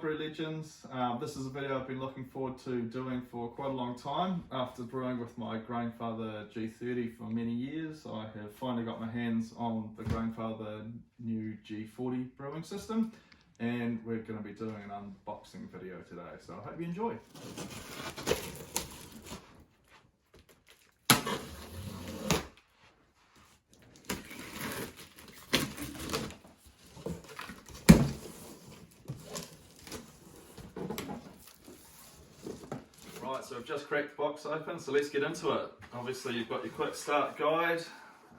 Brew Legends. This is a video I've been looking forward to doing for quite a long time. After brewing with my Grainfather G40 for many years, I have finally got my hands on the Grainfather new G40 brewing system, and we're going to be doing an unboxing video today, so I hope you enjoy. Right, so I've just cracked the box open, so let's get into it. Obviously you've got your quick start guide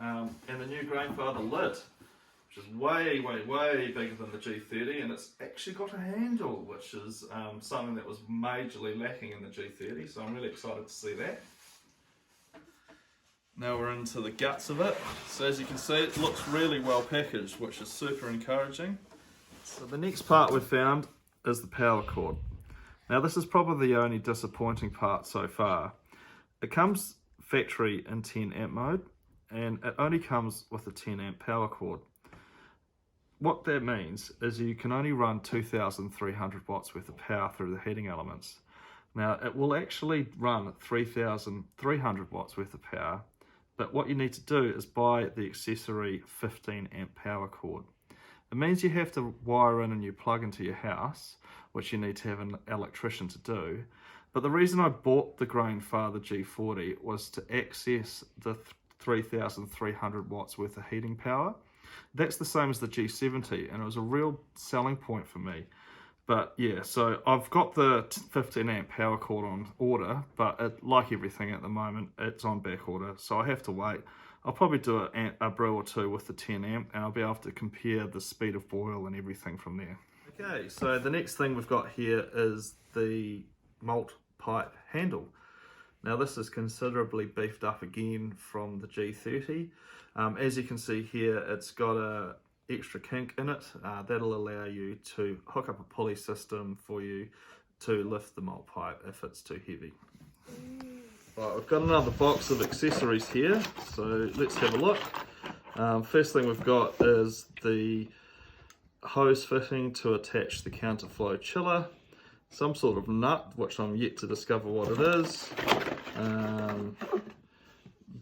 and the new Grainfather lid, which is way bigger than the G30, and it's actually got a handle, which is something that was majorly lacking in the G30, so I'm really excited to see that. Now we're into the guts of it. So as you can see, it looks really well packaged, which is super encouraging. So the next part we've found is the power cord. Now this is probably the only disappointing part so far. It comes factory in 10 amp mode, and it only comes with a 10 amp power cord. What that means is you can only run 2,300 watts worth of power through the heating elements. Now it will actually run 3,300 watts worth of power, but what you need to do is buy the accessory 15 amp power cord. It means you have to wire in a new plug into your house, which you need to have an electrician to do. But the reason I bought the Grainfather G40 was to access the 3,300 watts worth of heating power. That's the same as the G70, and it was a real selling point for me. But yeah, so I've got the 15 amp power cord on order, but like everything at the moment, it's on back order, so I have to wait. I'll probably do a brew or two with the 10 amp, and I'll be able to compare the speed of boil and everything from there. Okay, so the next thing we've got here is the Malt Pipe handle. Now this is considerably beefed up again from the G30. As you can see here, it's got a extra kink in it. That'll allow you to hook up a pulley system for you to lift the malt pipe if it's too heavy. Right, we've got another box of accessories here, so let's have a look. First thing we've got is the hose fitting to attach the counterflow chiller, some sort of nut, which I'm yet to discover what it is,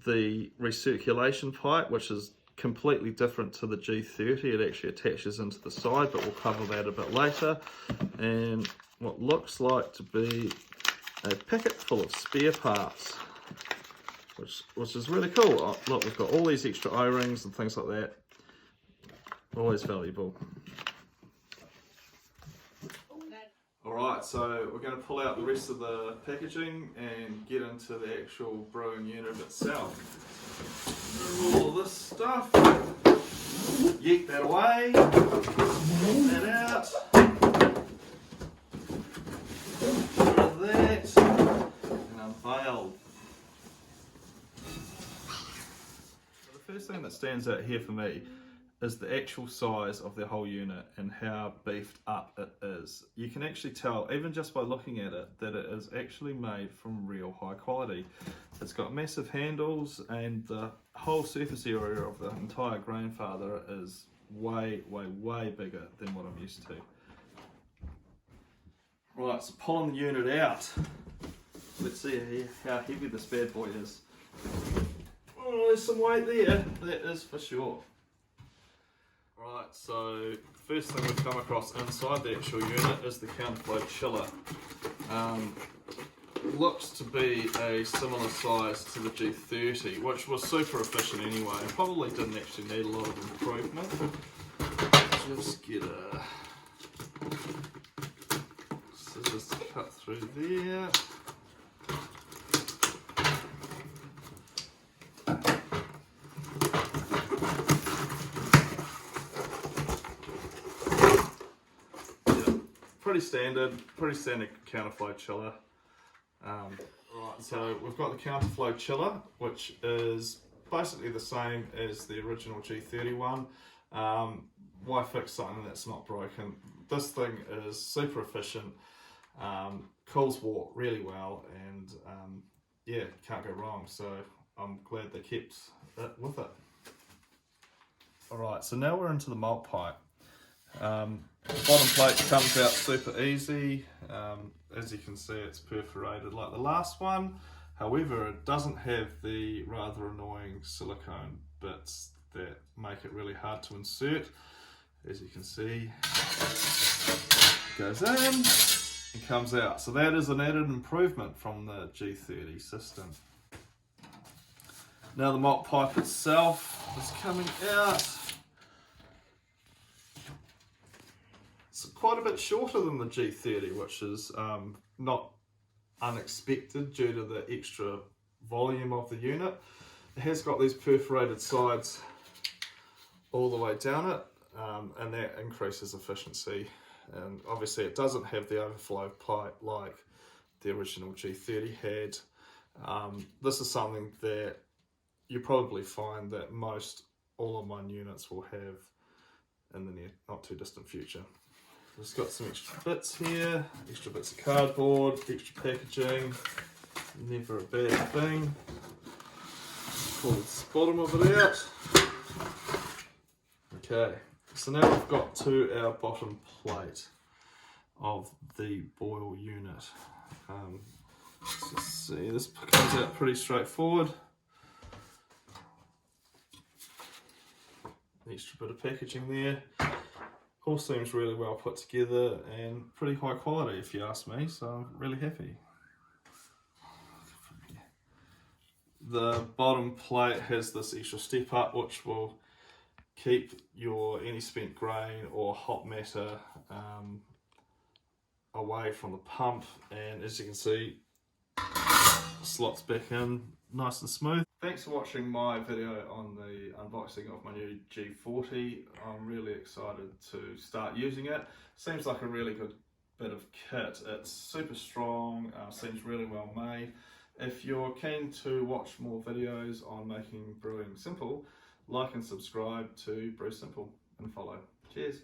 the recirculation pipe, which is completely different to the G30. It actually attaches into the side, but we'll cover that a bit later, and what looks like to be a packet full of spare parts, which is really cool. Oh, look, we've got all these extra O-rings and things like that. Always valuable. Alright, so we're going to pull out the rest of the packaging and get into the actual brewing unit itself. All of this stuff, yeet that away, pull that out, rid of that, and unveil. So the first thing that stands out here for me is the actual size of the whole unit and how beefed up it is. You can actually tell, even just by looking at it, that it is actually made from real high quality. It's got massive handles, and the whole surface area of the entire Grainfather is way bigger than what I'm used to. Right, so pulling the unit out. Let's see how heavy this bad boy is. Oh, there's some weight there, that is for sure. Right, so first thing we've come across inside the actual unit is the counterflow chiller. Looks to be a similar size to the G30, which was super efficient anyway, and probably didn't actually need a lot of improvement. Just get a scissors to cut through there. Pretty standard counterflow chiller. Right, so we've got the counterflow chiller, which is basically the same as the original G30 one. Why fix something that's not broken? This thing is super efficient, cools water really well, and yeah, can't go wrong. So I'm glad they kept it with it. Alright, so now we're into the malt pipe. The bottom plate comes out super easy. As you can see, it's perforated like the last one. However, it doesn't have the rather annoying silicone bits that make it really hard to insert. As you can see, it goes in and comes out. So that is an added improvement from the G30 system. Now the malt pipe itself is coming out. It's quite a bit shorter than the G30, which is not unexpected due to the extra volume of the unit. It has got these perforated sides all the way down it, and that increases efficiency. And obviously it doesn't have the overflow pipe like the original G30 had. This is something that you probably find that all of my units will have in the near, not too distant future. It's got some extra bits here, extra bits of cardboard, extra packaging, never a bad thing. Pull the bottom of it out. Okay, so now we've got to our bottom plate of the boil unit. Let's just see, this comes out pretty straightforward. Extra bit of packaging there. All seems really well put together and pretty high quality if you ask me, so I'm really happy. The bottom plate has this extra step up which will keep any spent grain or hot matter away from the pump, and as you can see, slots back in nice and smooth. Thanks for watching my video on the unboxing of my new G40. I'm really excited to start using it. Seems like a really good bit of kit. It's super strong, seems really well made. If you're keen to watch more videos on making brewing simple, like and subscribe to Brew Simple and follow. Cheers!